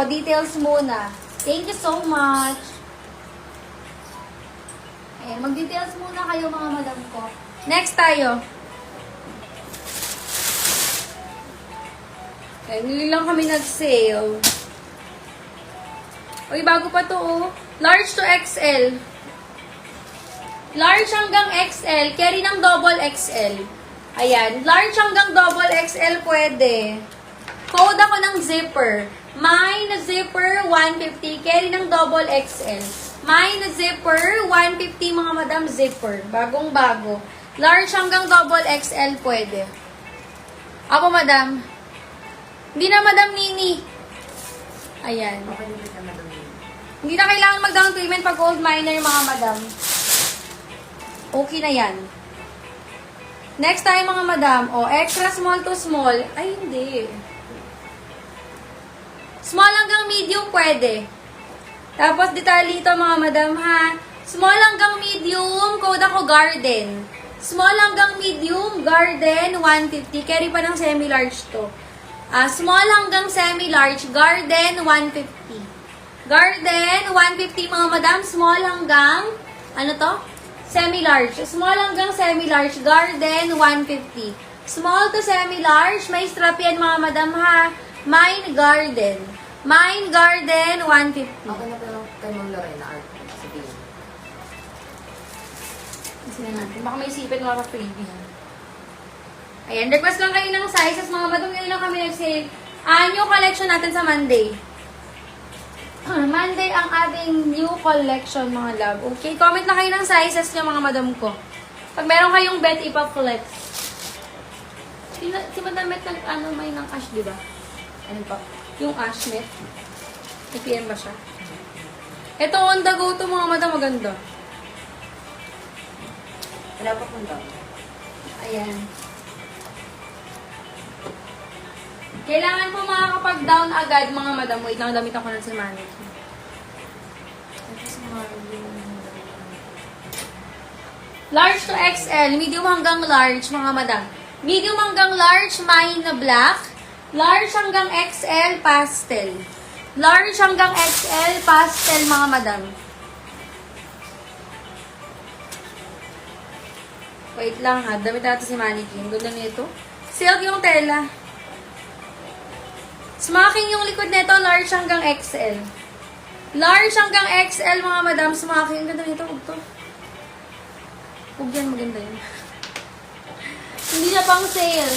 details muna. Thank you so much. Ayan, mag-details muna kayo mga madam ko. Next tayo. Ayan, ngayon lang kami nag-sale. Uy, bago pa to oh. Large to XL. Large hanggang XL. Carry ng double XL. Ayan. Large hanggang double XL pwede. Code ako ng zipper. Mine zipper 150. Carry ng double XL. Mine zipper 150 mga madam zipper. Bagong bago. Large hanggang double XL pwede. Ako madam. Hindi na madam Nini. Ayan. Hindi na kailangan mag-down payment pag gold miner mga madam. Okay na yan. Next tayo mga madam. O, extra small to small. Ay, hindi. Small hanggang medium pwede. Tapos detalye ito mga madam ha. Small hanggang medium, code ako garden. Small hanggang medium, garden, 150. Carry pa ng semi-large to. Small hanggang semi-large, garden, 150. Garden, 150 mga madam. Small hanggang, ano to? Semi-large. Small hanggang semi-large, garden, 150. Small to semi-large, may strap yan mga madam ha. Mine garden. Mine garden, 150. Ako na pero kay Ma'am Lorena art. Sabihin. Kasi natin. Baka may isipin mga ka-freebie. Ayan, request lang kayo ng sizes mga madam. Ngayon lang kami nag-sale. New collection natin sa Monday. Monday ang ating new collection mga love. Okay, comment na kayo ng sizes niyo mga madam ko. Pag meron kayong bet, ipa-flex. Si Madam Met may ng ash, di ba? Ano pa? Yung ash net. IPM ba siya? Ito on the go to mga madam, maganda. Wala pa kung daw. Ayan. Kailangan po makakapag-down agad mga madam. Wait lang, damit ako ng si Manny. Large to XL, medium hanggang large mga madam. Medium hanggang large, mine na black. Large hanggang XL, pastel. Large hanggang XL, pastel mga madam. Wait lang ha, damit natin si Mannequin. Ganda nito. Silk yung tela. Smocking yung likod nito, large hanggang XL. Large hanggang XL mga madam, smocking. Ganda nito, huwag to. Huwag yan, maganda yun. Hindi na pang sale.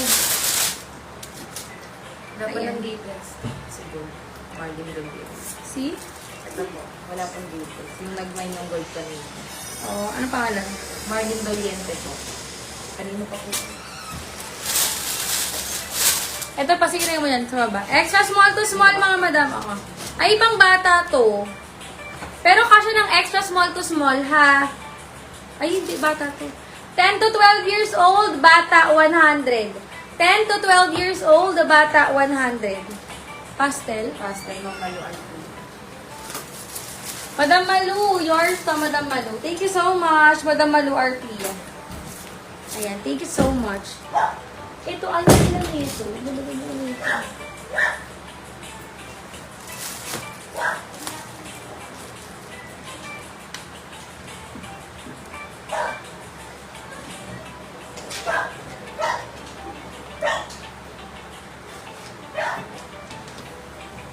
Dapat Ayan. ng details. Siguro. Margin details. See? Ito po. Wala pang details. Yung nag-mine yung gold kanina. Oh, ano pangalan? Margin Doliente po. Kanino pa po? Ito, pasikirin mo yan sa baba. Extra small to small, mga madam. Ako. Ay, ibang bata to. Pero kasya ng extra small to small, ha? Ay, hindi, bata to. 10 to 12 years old, bata, 100. 10 to 12 years old, bata, 100. Pastel. Pastel ng maluan po. Madam Malu, yours to, Madam Malu. Thank you so much, Madam Malu RP. Ayan, thank you so much. Ito, ano lang ito? Nalagay mo lang ito.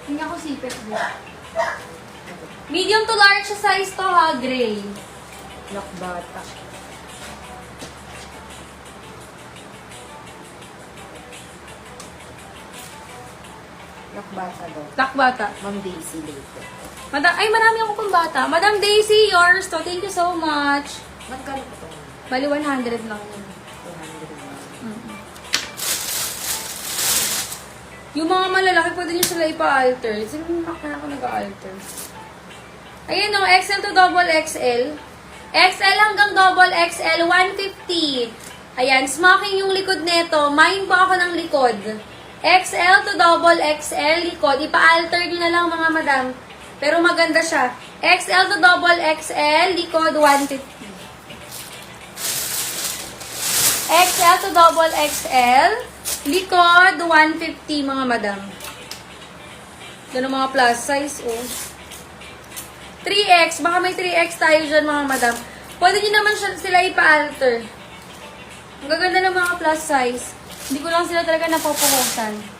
Hindi ako sipit mo. Medium to large size to ha, gray. Lock bata. Lock bata daw. Black bata. Ma'am Daisy later. Madam, ay, marami ako pang bata. Madam Daisy, yours to. Thank you so much. Magkano po ito? Bali, 100 lang yun. 200 na. Yung mga malalaki, pwede nyo sila ipa-alter. Sino yung makakaya ko nag-alter? Ayan o, XL to double XL. XL hanggang double XL, 150. Ayan, smocking yung likod nito. Mine po ako ng likod. XL to double XL, likod. Ipa-alter nyo na lang mga madam. Pero maganda siya. XL to double XL, likod, 150. XL to double XL, likod, 150 mga madam. Yan ang mga plus size, oh. 3X. Baka may 3X tayo dyan, mga madam. Pwede nyo naman sila ipa-alter. Ang gaganda ng mga plus size. Hindi ko lang sila talaga napopokusan.